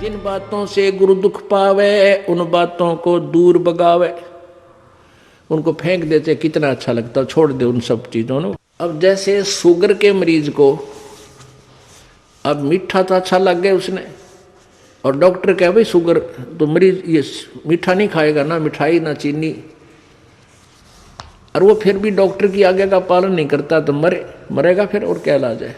जिन बातों से गुरु दुख पावे उन बातों को दूर भगावे। उनको फेंक देते, कितना अच्छा लगता, छोड़ दे उन सब चीजों ने। अब जैसे शुगर के मरीज को अब मीठा तो अच्छा लग गया उसने, और डॉक्टर कहे भाई शुगर तो मरीज ये मीठा नहीं खाएगा, ना मिठाई ना चीनी, और वो फिर भी डॉक्टर की आज्ञा का पालन नहीं करता तो मरेगा फिर, और क्या इलाज है।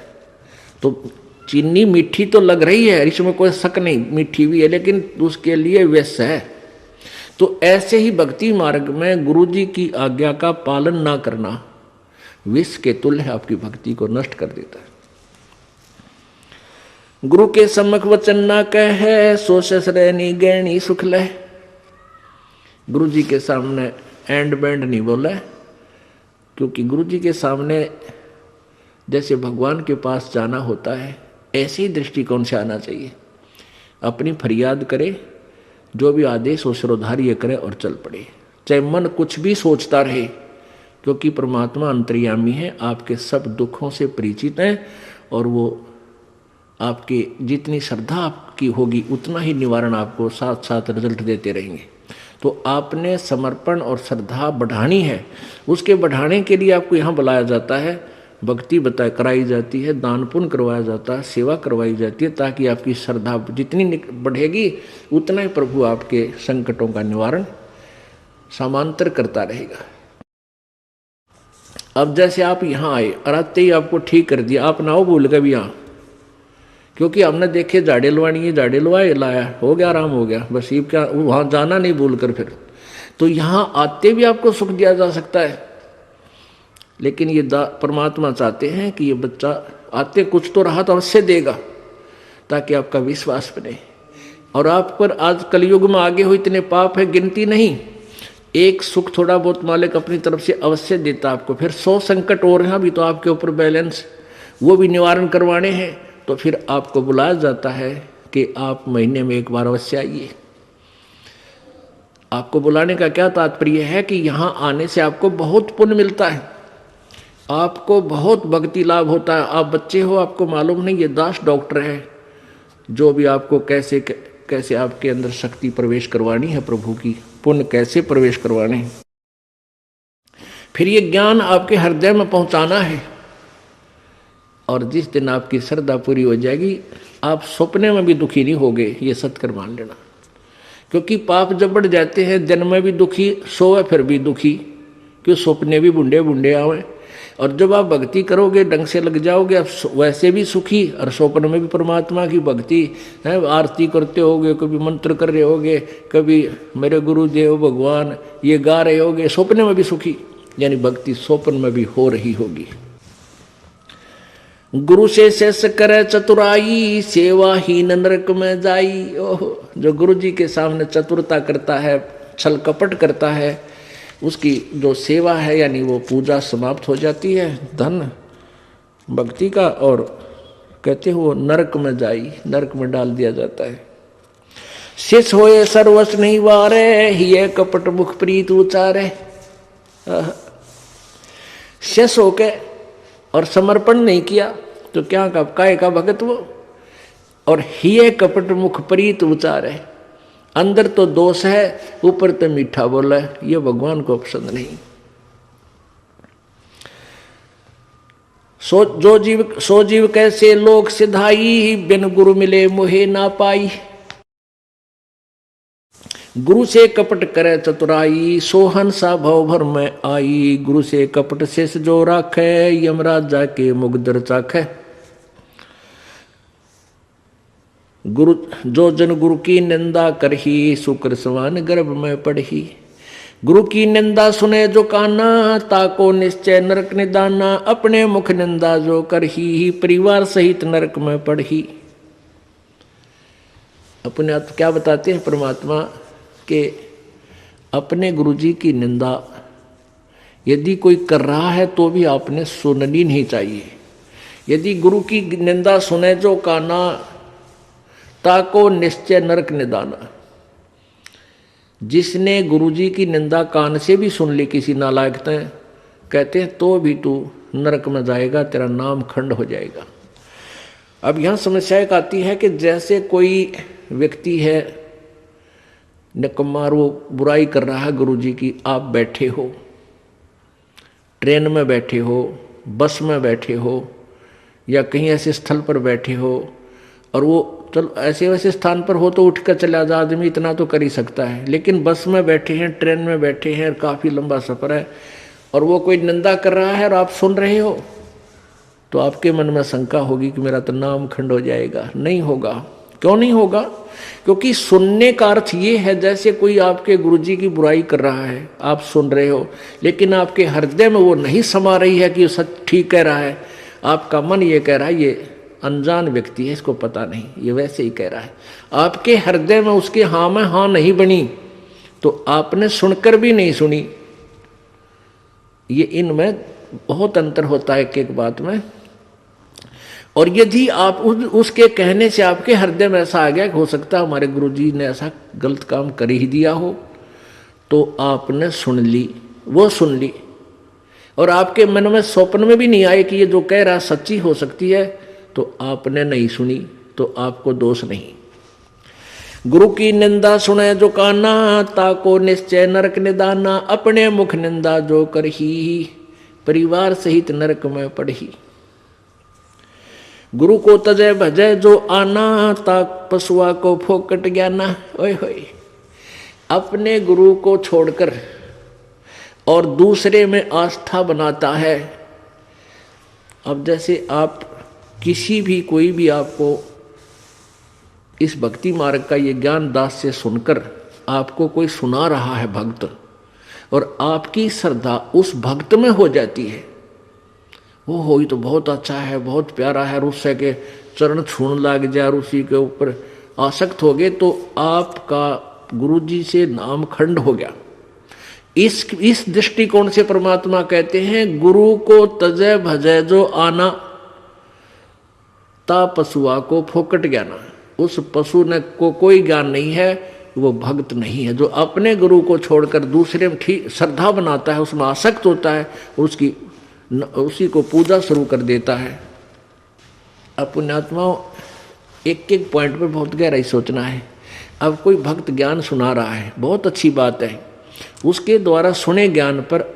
तो चीनी मीठी तो लग रही है, इसमें कोई शक नहीं, मीठी भी है, लेकिन उसके लिए विष है। तो ऐसे ही भक्ति मार्ग में गुरु जी की आज्ञा का पालन ना करना विष के तुल्य है, आपकी भक्ति को नष्ट कर देता है। गुरु के सम्मुख वचन ना कहे सो ससरैनी गैनी सुख ले। गुरु जी के सामने एंड बैंड नहीं बोला, क्योंकि गुरु जी के सामने जैसे भगवान के पास जाना होता है ऐसे ही दृष्टिकोण से आना चाहिए। अपनी फरियाद करे, जो भी आदेश हो श्रोधार्य करे और चल पड़े, चाहे मन कुछ भी सोचता रहे, क्योंकि परमात्मा अंतर्यामी है, आपके सब दुखों से परिचित है, और वो आपके जितनी श्रद्धा आपकी होगी उतना ही निवारण आपको साथ साथ रिजल्ट देते रहेंगे। तो आपने समर्पण और श्रद्धा बढ़ानी है, उसके बढ़ाने के लिए आपको यहाँ बुलाया जाता है, भक्ति कराई जाती है, दान पुण्य करवाया जाता है, सेवा करवाई जाती है, ताकि आपकी श्रद्धा जितनी बढ़ेगी उतना ही प्रभु आपके संकटों का निवारण समांतर करता रहेगा। अब जैसे आप यहाँ आए और आते ही आपको ठीक कर दिया, आप ना हो भूल गए भी यहाँ, क्योंकि हमने देखे झाड़े लवानी है, झाड़े लवाए लाया, हो गया, आराम हो गया, बस ये क्या वहाँ जाना नहीं भूल कर फिर। तो यहाँ आते भी आपको सुख दिया जा सकता है, लेकिन ये परमात्मा चाहते हैं कि ये बच्चा आते कुछ तो राहत अवश्य देगा, ताकि आपका विश्वास बने। और आप पर आज कलयुग में आगे हो इतने पाप है, गिनती नहीं, एक सुख थोड़ा बहुत मालिक अपनी तरफ से अवश्य देता आपको, फिर 100 संकट और हैं अभी तो आपके ऊपर बैलेंस, वो भी निवारण करवाने हैं। तो फिर आपको बुलाया जाता है कि आप महीने में एक बार अवश्य आइए। आपको बुलाने का क्या तात्पर्य है कि यहाँ आने से आपको बहुत पुण्य मिलता है, आपको बहुत भक्ति लाभ होता है। आप बच्चे हो, आपको मालूम नहीं, ये दास डॉक्टर है, जो भी आपको कैसे कैसे आपके अंदर शक्ति प्रवेश करवानी है, प्रभु की पुण्य कैसे प्रवेश करवाने हैं, फिर ये ज्ञान आपके हृदय में पहुंचाना है। और जिस दिन आपकी श्रद्धा पूरी हो जाएगी, आप सपने में भी दुखी नहीं होगे, ये सत्कर मान लेना। क्योंकि पाप जब बढ़ जाते हैं, दिन में भी दुखी, सोए फिर भी दुखी, क्यों सपने भी बुंडे बुंडे आवे। और जब आप भक्ति करोगे, ढंग से लग जाओगे, आप वैसे भी सुखी, और स्वप्न में भी परमात्मा की भक्ति है, आरती करते होगे, कभी मंत्र कर रहे होगे, कभी मेरे गुरुदेव भगवान ये गा रहे होगे, स्वप्न में भी सुखी, यानी भक्ति स्वप्न में भी हो रही होगी। गुरु से शेष करे चतुराई सेवा ही नरक में जाई। ओह, जो गुरु जी के सामने चतुरता करता है, छल कपट करता है, उसकी जो सेवा है यानी वो पूजा समाप्त हो जाती है, धन भक्ति का, और कहते हो नरक में जाई, नरक में डाल दिया जाता है। शिष होए सर्वस नहीं वारे ही कपट मुख प्रीत उचारे। शेष होके और समर्पण नहीं किया तो क्या काय का भगत वो, और हिये कपट मुख प्रीत उचारे, अंदर तो दोष है, ऊपर तो मीठा बोला है, ये भगवान को पसंद नहीं। सो जीव कैसे लोक सिधाई, बिन गुरु मिले मोहे ना पाई। गुरु से कपट करे चतुराई, सोहन सा भव भर में आई। गुरु से कपट शेष जो राखे, यमराज जाके मुगदर चाखे। गुरु जो जन गुरु की निंदा करही, शुक्र समान गर्भ में पढ़ही। गुरु की निंदा सुने जो काना, ताको निश्चय नरक निदाना। अपने मुख निंदा जो करही, परिवार सहित नरक में पढ़ही। अपने आप क्या बताते हैं परमात्मा के, अपने गुरु जी की निंदा यदि कोई कर रहा है तो भी आपने सुननी नहीं चाहिए। यदि गुरु की निंदा सुने जो काना, ताको निश्चय नरक निदाना। जिसने गुरुजी की निंदा कान से भी सुन ली किसी नालायक ने, कहते हैं तो भी तू नरक में जाएगा, तेरा नाम खंड हो जाएगा। अब यहाँ समस्या एक आती है कि जैसे कोई व्यक्ति है निकम्मा, वो बुराई कर रहा है गुरुजी की, आप बैठे हो, ट्रेन में बैठे हो, बस में बैठे हो, या कहीं ऐसे स्थल पर बैठे हो, और वो चलो ऐसे वैसे स्थान पर हो तो उठ कर चला जा, आदमी इतना तो कर ही सकता है, लेकिन बस में बैठे हैं, ट्रेन में बैठे हैं, काफ़ी लंबा सफ़र है, और वो कोई निंदा कर रहा है और आप सुन रहे हो, तो आपके मन में शंका होगी कि मेरा तो नाम खंड हो जाएगा। नहीं होगा। क्यों नहीं होगा? क्योंकि सुनने का अर्थ ये है जैसे कोई आपके गुरुजी की बुराई कर रहा है, आप सुन रहे हो, लेकिन आपके हृदय में वो नहीं समा रही है कि सच ठीक कह रहा है। आपका मन ये कह रहा है ये अनजान व्यक्ति है, इसको पता नहीं, ये वैसे ही कह रहा है। आपके हृदय में उसके हाँ में हाँ नहीं बनी, तो आपने सुनकर भी नहीं सुनी। ये इनमें बहुत अंतर होता है एक एक बात में। और यदि आप उसके कहने से आपके हृदय में ऐसा आ गया कि हो सकता है हमारे गुरुजी ने ऐसा गलत काम कर ही दिया हो, तो आपने सुन ली, वो सुन ली, और आपके मन में स्वप्न में भी नहीं आए कि ये जो कह रहा सच्ची हो सकती है, तो आपने नहीं सुनी, तो आपको दोष नहीं। गुरु की निंदा सुने जो काना, ताको निश्चय नरक निदाना, अपने मुख निंदा जो करही, परिवार सहित नरक में पड़ही। गुरु को तजय भजय जो आना, ताक पशुआ को फोकट ज्ञाना। ओए होए, अपने गुरु को छोड़कर और दूसरे में आस्था बनाता है। अब जैसे आप किसी भी कोई भी आपको इस भक्ति मार्ग का ये ज्ञान दास से सुनकर आपको कोई सुना रहा है भक्त, और आपकी श्रद्धा उस भक्त में हो जाती है, वो हो ही तो बहुत अच्छा है, बहुत प्यारा है, उससे के चरण छूने लग जाए और उसी के ऊपर आसक्त हो गए, तो आपका गुरुजी से नाम खंड हो गया। इस दृष्टिकोण से परमात्मा कहते हैं गुरु को तजय भजय जो आना, ता पशुआ को फोकट ज्ञाना। उस पशु ने को कोई ज्ञान नहीं है, वो भक्त नहीं है। जो अपने गुरु को छोड़कर दूसरे में ठीक श्रद्धा बनाता है, उसमें आसक्त होता है, उसी को पूजा शुरू कर देता है। अब पुण्यात्माओं, एक एक पॉइंट पर बहुत गहराई सोचना है। अब कोई भक्त ज्ञान सुना रहा है, बहुत अच्छी बात है, उसके द्वारा सुने ज्ञान पर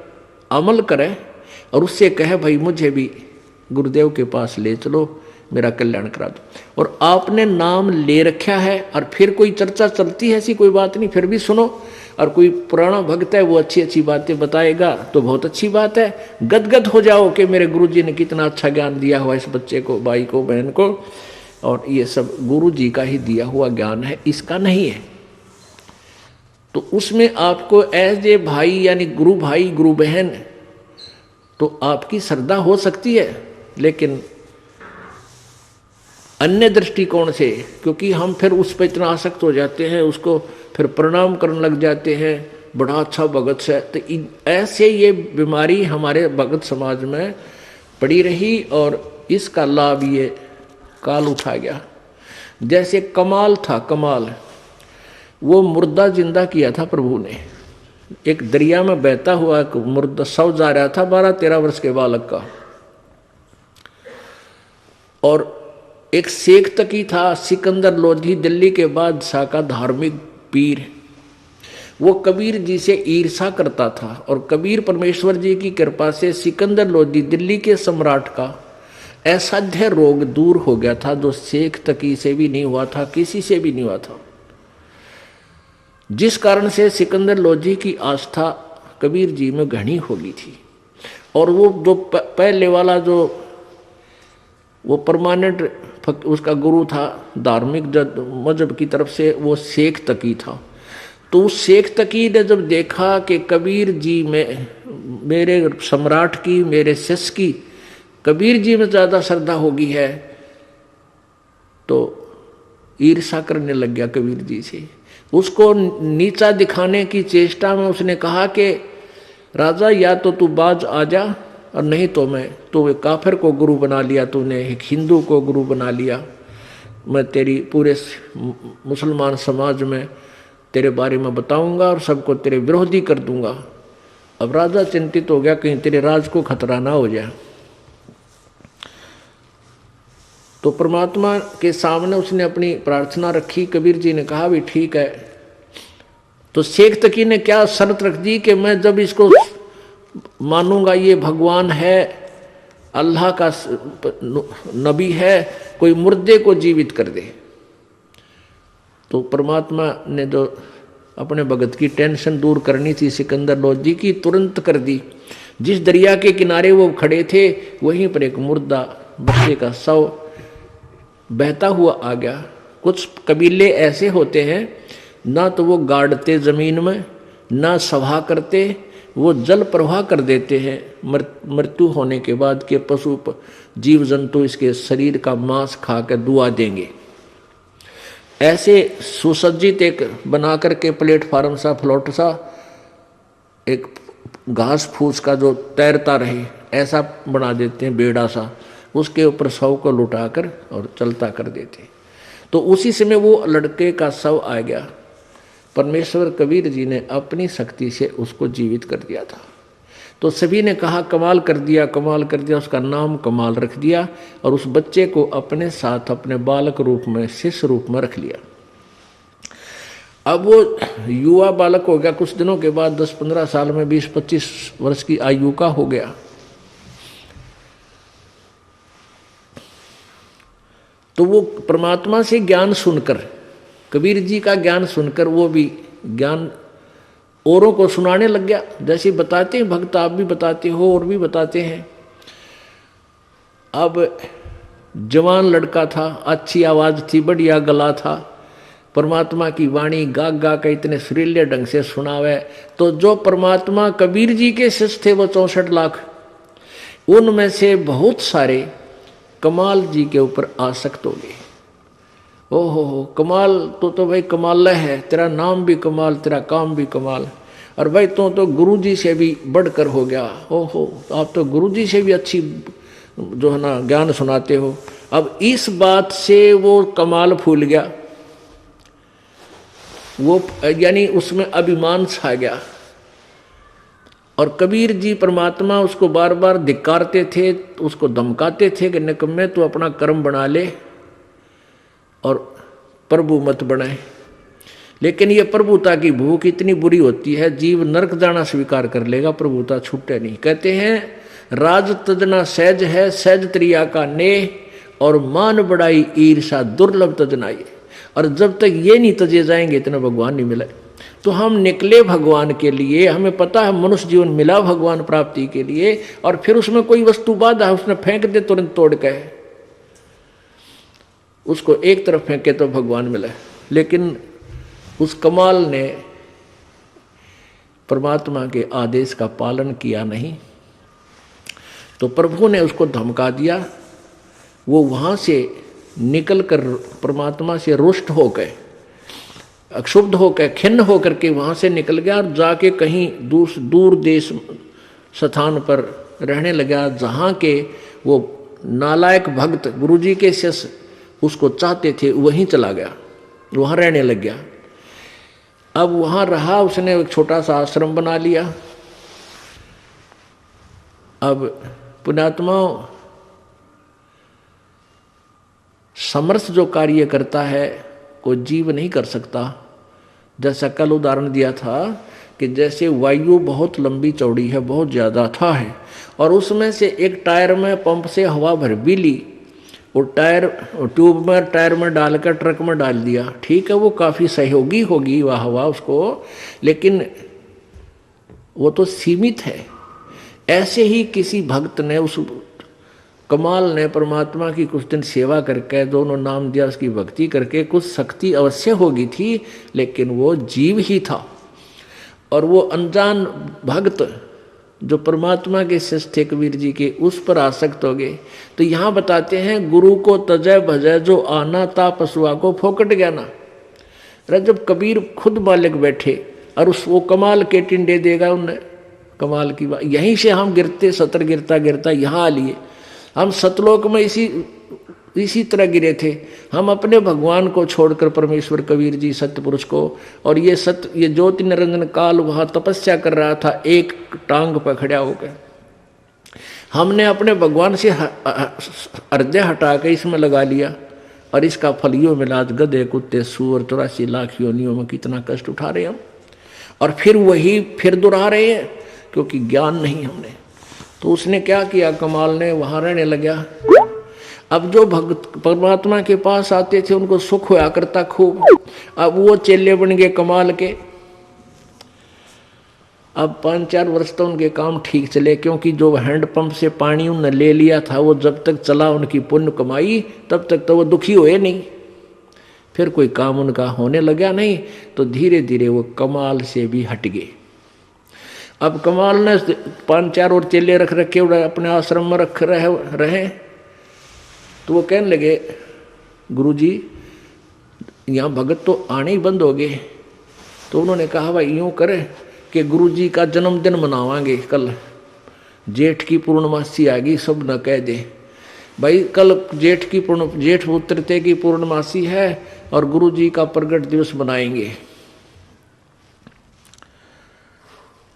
अमल करे और उससे कहे भाई मुझे भी गुरुदेव के पास ले चलो, मेरा कल्याण करा दो। और आपने नाम ले रखा है और फिर कोई चर्चा चलती है, ऐसी कोई बात नहीं, फिर भी सुनो। और कोई पुराना भक्त है वो अच्छी अच्छी बातें बताएगा तो बहुत अच्छी बात है, गदगद हो जाओ कि मेरे गुरुजी ने कितना अच्छा ज्ञान दिया हुआ इस बच्चे को, भाई को, बहन को, और ये सब गुरुजी का ही दिया हुआ ज्ञान है, इसका नहीं है। तो उसमें आपको एज ए भाई यानी गुरु भाई गुरु बहन तो आपकी श्रद्धा हो सकती है, लेकिन अन्य दृष्टिकोण से, क्योंकि हम फिर उस पर इतना आसक्त हो जाते हैं, उसको फिर प्रणाम करने लग जाते हैं, बड़ा अच्छा भगत है, तो ऐसे ये बीमारी हमारे भगत समाज में पड़ी रही और इसका लाभ ये काल उठा गया। जैसे कमाल था, कमाल वो मुर्दा जिंदा किया था प्रभु ने। एक दरिया में बहता हुआ एक मुर्दा शव जा रहा था 12-13 वर्ष के बालक का, और एक शेख तकी था सिकंदर लोधी, दिल्ली के बादशाह का धार्मिक पीर। वो कबीर जी से ईर्षा करता था और कबीर परमेश्वर जी की कृपा से सिकंदर लोधी दिल्ली के सम्राट का असाध्य रोग दूर हो गया था, जो शेख तकी से भी नहीं हुआ था, किसी से भी नहीं हुआ था। जिस कारण से सिकंदर लोधी की आस्था कबीर जी में घनी हो गई थी। और वो जो पहले वाला जो वो परमानेंट उसका गुरु था धार्मिक मजहब की तरफ से, वो शेख तकी था। तो उस शेख तकी ने जब देखा कि कबीर जी में, मेरे सम्राट की, मेरे शिष्य की कबीर जी में ज़्यादा श्रद्धा होगी है, तो ईर्षा करने लग गया कबीर जी से। उसको नीचा दिखाने की चेष्टा में उसने कहा कि राजा या तो तू बाज आ जा और नहीं तो मैं, तो एक काफिर को गुरु बना लिया तूने, एक हिंदू को गुरु बना लिया, मैं तेरी पूरे मुसलमान समाज में तेरे बारे में बताऊंगा और सबको तेरे विरोधी कर दूंगा। अब राजा चिंतित हो गया कहीं तेरे राज को खतरा ना हो जाए। तो परमात्मा के सामने उसने अपनी प्रार्थना रखी। कबीर जी ने कहा भी ठीक है। तो शेख तकी ने क्या शर्त रख दी कि मैं जब इसको मानूंगा ये भगवान है, अल्लाह का नबी है, कोई मुर्दे को जीवित कर दे। तो परमात्मा ने जो अपने भगत की टेंशन दूर करनी थी सिकंदर लोधी की, तुरंत कर दी। जिस दरिया के किनारे वो खड़े थे वहीं पर एक मुर्दा बच्चे का शव बहता हुआ आ गया। कुछ कबीले ऐसे होते हैं, ना तो वो गाड़ते जमीन में, ना सभा करते, वो जल प्रवाह कर देते हैं। मृत्यु होने के बाद के पशु जीव जंतु इसके शरीर का मांस खा कर दुआ देंगे। ऐसे सुसज्जित एक बना करके प्लेटफार्म सा, फ्लोट सा, एक घास फूस का जो तैरता रहे ऐसा बना देते हैं, बेड़ा सा, उसके ऊपर शव को लुटाकर और चलता कर देते। तो उसी समय वो लड़के का शव आ गया। परमेश्वर कबीर जी ने अपनी शक्ति से उसको जीवित कर दिया था। तो सभी ने कहा कमाल कर दिया, कमाल कर दिया। उसका नाम कमाल रख दिया और उस बच्चे को अपने साथ अपने बालक रूप में, शिष्य रूप में रख लिया। अब वो युवा बालक हो गया। कुछ दिनों के बाद 10-15 साल में 20-25 वर्ष की आयु का हो गया। तो वो परमात्मा से ज्ञान सुनकर, कबीर जी का ज्ञान सुनकर वो भी ज्ञान औरों को सुनाने लग गया। जैसे बताते हैं भक्त, आप भी बताते हो और भी बताते हैं। अब जवान लड़का था, अच्छी आवाज थी, बढ़िया गला था, परमात्मा की वाणी गा गा के इतने सुरीले ढंग से सुनावे। तो जो परमात्मा कबीर जी के शिष्य थे वो 64 लाख, उनमें से बहुत सारे कमाल जी के ऊपर आसक्त हो गए। ओहो कमाल तो भाई कमाल है, तेरा नाम भी कमाल, तेरा काम भी कमाल, और भाई तो गुरु जी से भी बढ़कर हो गया। ओहो आप तो गुरु जी से भी अच्छी जो है ना ज्ञान सुनाते हो। अब इस बात से वो कमाल फूल गया, वो यानी उसमें अभिमान छा गया। और कबीर जी परमात्मा उसको बार बार धिक्कारते थे, उसको धमकाते थे कि निकम्मे तू अपना कर्म बना ले और प्रभु मत बनाए। लेकिन ये प्रभुता की भूख इतनी बुरी होती है, जीव नरक जाना स्वीकार कर लेगा, प्रभुता छूटे नहीं। कहते हैं राज तजना सहज है, सहज त्रिया का नेह, और मान बढ़ाई ईर्षा दुर्लभ तजनाई। और जब तक ये नहीं तजे जाएंगे इतना भगवान नहीं मिले। तो हम निकले भगवान के लिए, हमें पता है मनुष्य जीवन मिला भगवान प्राप्ति के लिए, और फिर उसमें कोई वस्तु बाधा है उसने फेंक दे तुरंत तोड़ के, उसको एक तरफ फेंके तो भगवान मिला। लेकिन उस कमाल ने परमात्मा के आदेश का पालन किया नहीं, तो प्रभु ने उसको धमका दिया। वो वहां से निकलकर परमात्मा से रुष्ट होकर, अक्षुब्ध होकर, खिन्न होकर के वहां से निकल गया और जाके कहीं दूर देश स्थान पर रहने लगा, जहां के वो नालायक भक्त गुरुजी के शिष्य उसको चाहते थे, वहीं चला गया, वहां रहने लग गया। अब वहां रहा, उसने एक छोटा सा आश्रम बना लिया। अब पुण्यात्मा समर्थ जो कार्य करता है कोई जीव नहीं कर सकता। जैसा कल उदाहरण दिया था कि जैसे वायु बहुत लंबी चौड़ी है, बहुत ज़्यादा था है, और उसमें से एक टायर में पंप से हवा भर भी ली, वो टायर ट्यूब में टायर में डालकर ट्रक में डाल दिया, ठीक है वो काफ़ी सहयोगी होगी वह हवा उसको, लेकिन वो तो सीमित है। ऐसे ही किसी भक्त ने, उस कमाल ने परमात्मा की कुछ दिन सेवा करके, दोनों नाम दिया, उसकी भक्ति करके कुछ शक्ति अवश्य होगी थी, लेकिन वो जीव ही था। और वो अनजान भक्त जो परमात्मा के शिष्य थे कबीर जी के, उस पर आसक्त हो गए। तो यहाँ बताते हैं गुरु को तजय भजय जो आना ता पशुआ को फोकट गया ना। जब कबीर खुद बालक बैठे और उस वो कमाल के टिंडे देगा उन्हें, कमाल की बात। यहीं से हम गिरते, सतर गिरता गिरता यहाँ आ लिए। हम सतलोक में इसी तरह गिरे थे। हम अपने भगवान को छोड़कर परमेश्वर कबीर जी सत्य पुरुष को, और ये ज्योति निरंजन काल वहाँ तपस्या कर रहा था एक टांग पर खड़ा होकर। हमने अपने भगवान से हृदय हटा के इसमें लगा लिया और इसका फल यो मिला। आज गधे कुत्ते सूअर 84 लाख योनियों में कितना कष्ट उठा रहे हम, और फिर वही फिर दोहरा रहे हैं क्योंकि ज्ञान नहीं हमने। तो उसने क्या किया, कमाल ने वहां रहने लगा। अब जो भक्त परमात्मा के पास आते थे उनको सुख होया करता खूब। अब वो चेले बन गए कमाल के। अब 5-4 वर्ष तो उनके काम ठीक चले, क्योंकि जो हैंडपंप से पानी उन्होंने ले लिया था वो जब तक चला उनकी पुण्य कमाई तब तक तो वो दुखी हुए नहीं। फिर कोई काम उनका होने लगा नहीं, तो धीरे धीरे वो कमाल से भी हट गए। अब कमाल ने 5-4 और चेले रख रखे अपने आश्रम में रख रहे। तो वो कहने लगे, गुरुजी यहाँ भगत तो आने ही बंद हो गए। तो उन्होंने कहा भाई यूँ करें कि गुरुजी का जन्मदिन मनावांगे कल, जेठ की पूर्णमासी आ गई, सब न कह दे भाई कल जेठ उतरते की पूर्णमासी है और गुरुजी का प्रगट दिवस मनाएंगे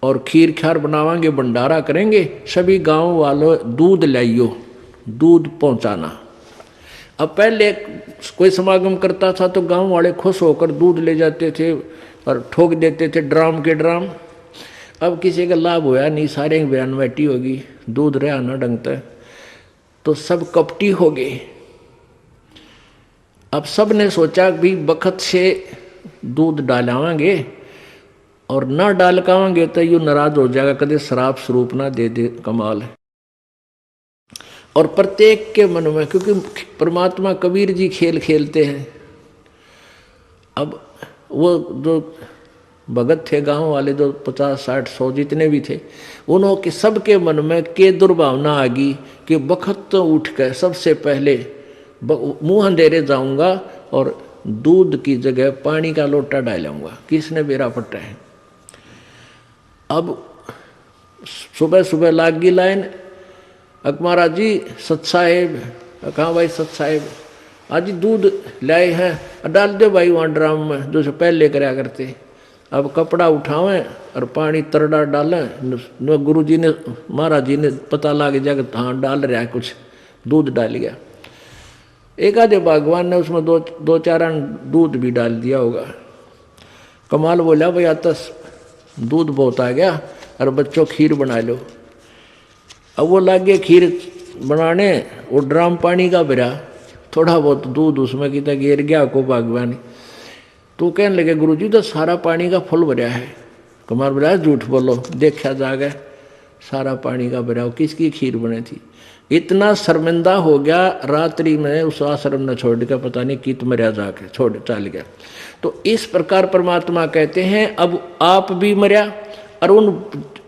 और खीर खार बनावांगे, भंडारा करेंगे। सभी गांव वालों दूध लाइयो, दूध पहुंचाना। अब पहले कोई समागम करता था तो गांव वाले खुश होकर दूध ले जाते थे और ठोक देते थे ड्राम के ड्राम। अब किसी का लाभ होया नहीं, सारे बयान बैठी होगी, दूध रहा ना ढंगता, तो सब कपटी हो गए। अब सब ने सोचा भी बखत से दूध डालावांगे और ना डाल कावांगे तो यू नाराज हो जाएगा, कदे शराब स्वरूप ना दे दे। कमाल है। और प्रत्येक के मन में, क्योंकि परमात्मा कबीर जी खेल खेलते हैं। अब वो जो भगत थे गांव वाले, जो 50, 60, 100 जितने भी थे, उन्होंने सबके मन में के दुर्भावना आ गई कि बखत तो उठ कर सबसे पहले मुंह अंधेरे जाऊंगा और दूध की जगह पानी का लोटा डालूंगा। किसने बेरा पट्टा है। अब सुबह सुबह लाग गई लाइन, महाराज जी सत साहेब, कहाँ भाई सत साहेब, आज दूध लाए हैं, डाल दे भाई वहाँ ड्राम में जो पहले कराया करते। अब कपड़ा उठावें और पानी तरड़ा डालें। गुरु जी ने महाराज जी ने पता लग जाएगा हाँ डाल रहा है कुछ, दूध डाल गया। एक आधे भगवान ने उसमें दो चार दूध भी डाल दिया होगा। कमाल बोला भाई आता दूध बहुत आ गया और बच्चों खीर बना लो। अब वो लग गए खीर बनाने, वो ड्राम पानी का भरा, थोड़ा बहुत दूध उसमें कितना गिर गया को भगवान। तो कहने लगे गुरुजी तो सारा पानी का फुल भरा है। कुमार बोला झूठ बोलो, देखा जाएगा सारा पानी का भरा हो, किसकी खीर बनी थी। इतना शर्मिंदा हो गया, रात्रि में उस आश्रम ने छोड़ के पता नहीं कित मरिया जाके छोड़ चल गया। तो इस प्रकार परमात्मा कहते हैं अब आप भी मरिया और उन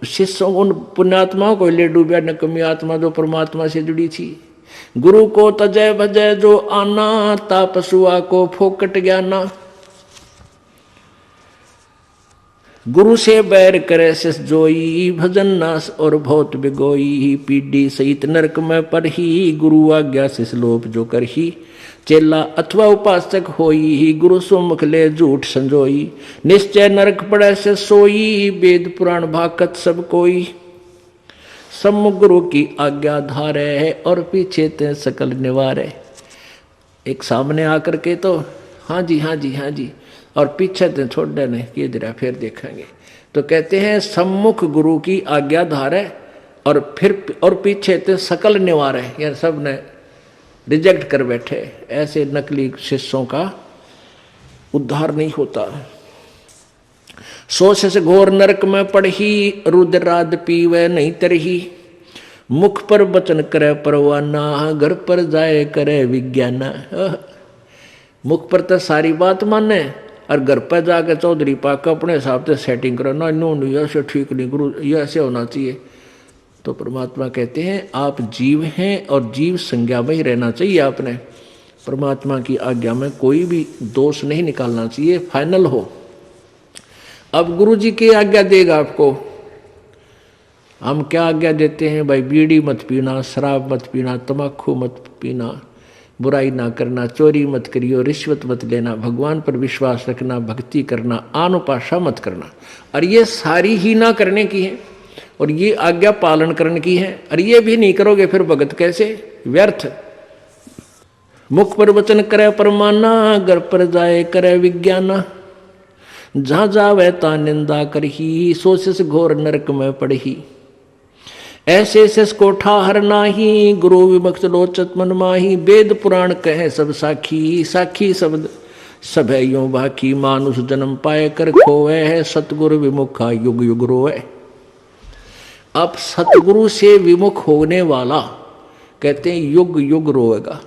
शिष्यों उन पुण्यात्माओं को ले डूबा, नकमी आत्मा जो परमात्मा से जुड़ी थी। गुरु को तजय भजय जो आना, तापसुआ को फोकट ज्ञाना। गुरु से बैर करे शिष जोई, भजन नास और बहुत बिगोई। पीढ़ी सहित नरक में परही, गुरु आज्ञा शिष लोप जो करही। चेला अथवा उपासक होई, गुरु सुमुख ले झूठ संजोई। निश्चय नरक पड़े से सोई, वेद पुराण भाकत सब कोई। सम्मुख गुरु की आज्ञा धारे, और पीछे ते सकल निवारे। एक सामने आकर के तो हाँ जी हाँ जी हाँ जी, और पीछे ते छोड़ देने कि जरा फिर देखेंगे। तो कहते हैं सम्मुख गुरु की आज्ञा धारे और पीछे ते सकल निवारे। यार सब ने रिजेक्ट कर बैठे। ऐसे नकली शिष्यों का उद्धार नहीं होता। सोच से घोर नरक में पड़ही, रुद्राद पीवे नहीं तरही। मुख पर वचन करे परवाना, घर पर जाए करे विज्ञाना। मुख पर तो सारी बात माने और घर पर जाकर चौधरी पाक अपने हिसाब से सेटिंग करो ना, नो ऐसे ठीक नहीं गुरु, ये ऐसे होना चाहिए। तो परमात्मा कहते हैं आप जीव हैं और जीव संज्ञा में ही रहना चाहिए। आपने परमात्मा की आज्ञा में कोई भी दोष नहीं निकालना चाहिए, फाइनल हो। अब गुरु जी की आज्ञा देगा आपको। हम क्या आज्ञा देते हैं भाई, बीड़ी मत पीना, शराब मत पीना, तम्बाकू मत पीना, बुराई ना करना, चोरी मत करियो, रिश्वत मत लेना, भगवान पर विश्वास रखना, भक्ति करना, आन उपासना मत करना। और ये सारी ही ना करने की है। और ये आज्ञा पालन करने की है। और ये भी नहीं करोगे फिर भगत कैसे, व्यर्थ। मुख पर वचन करे परमाना, घर पर जाए करे विज्ञाना। जहां जावे ता निंदा करही, सोच घोर नरक में पड़ही। ऐसे शेष को ठाहर नाही, गुरु विमुक्त लोचत मन माही। वेद पुराण कहे सब साखी, साखी शब्द सब है यूं बाकी। मानुष जन्म पाए कर खोवे है, सतगुरु विमुखा युग युग रोए। अब सतगुरु से विमुख होने वाला कहते हैं युग युग रोएगा।